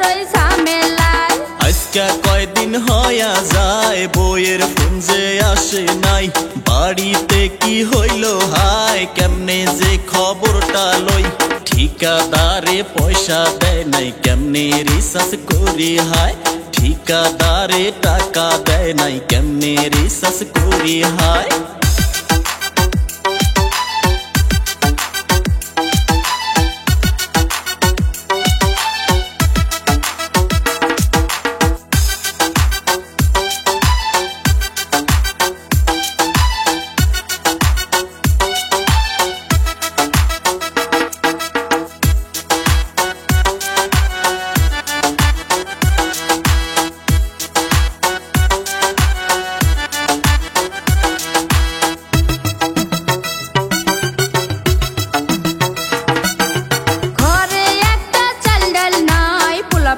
রই ঝামেলায়। আজকে কয়দিন হইয়া যায় বইয়ের ফোন যে আসে নাই, বাড়িতে কি হইল হাই কেমনে যে খবরটা লই, ঠিকাদারে পয়সা দেয় নাই কেমনে রিসার্চ করি হাই, ঠিকাদারে টাকা দেয় নাই কেমনে রিসার্চ করি হাই।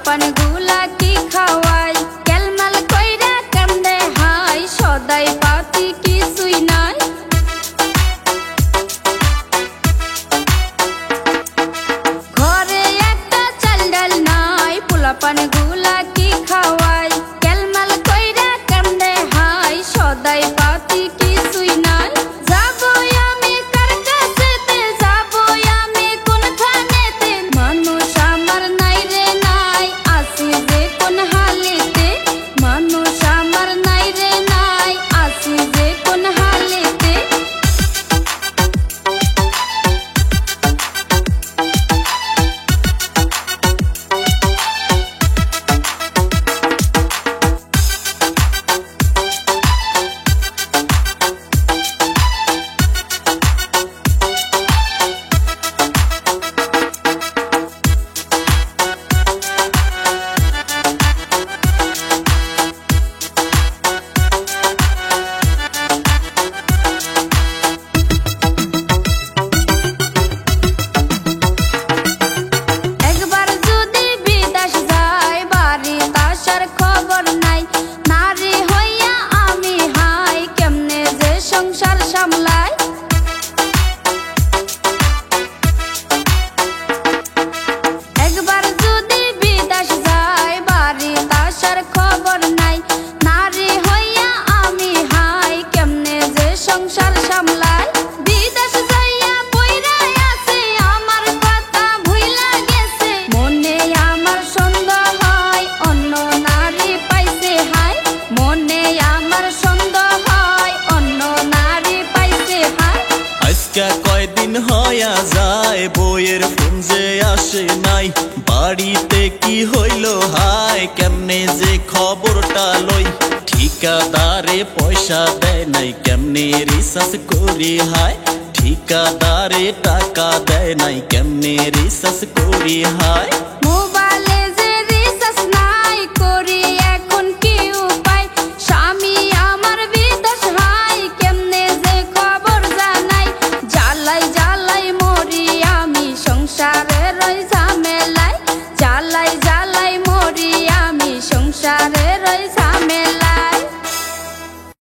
পানগুলা কি খাওয়াই কেলমাল কইরা কেমনে হাই, সদাই পাতি কিছুই নাই। ঘরে একটা চাল ডাল নাই, পোলা পানগুলা কি খাওয়াই কেলমাল কইরা কেমনে হাই, সদাই পাতি কিছুই নাই। যাবো আমি কার কাছেতে, যাবো আমি কোনখানেতে, মানুষ আমার নাই রে নাই, আসি যে কোন হালেতে, মানুষ আমার নাই রে নাই, আসি যে কোন হালেতে। খবর নাই নারী হইয়া আমি হাই কেমনে যে সংসার সামলাই। একবার যদি বিদেশ যায় বাড়ি আসার খবর নাই, নারী হইয়া আমি হাই কেমনে যে সংসার সামলাই। বিদেশ যাইয়া পইরা আছে আমার কথা ভুইলা গেছে, মনে আমার সন্দেহ হয় অন্য নারী পাইছে হাই, মনে আমার সন্দেহ হয় অন্য নারী পাইছে হাই। আজকে কয়দিন হইয়া যায় বইয়ের ফোন যে আসে নাই, বাড়িতে কি হইল হাই কেমনে যে খবরটা লই, ঠিকাদারে পয়সা দেয় নাই কেমনে রিসার্চ করি হাই, ঠিকাদারে টাকা দেয় নাই কেমনে রিসার্চ করি হাই।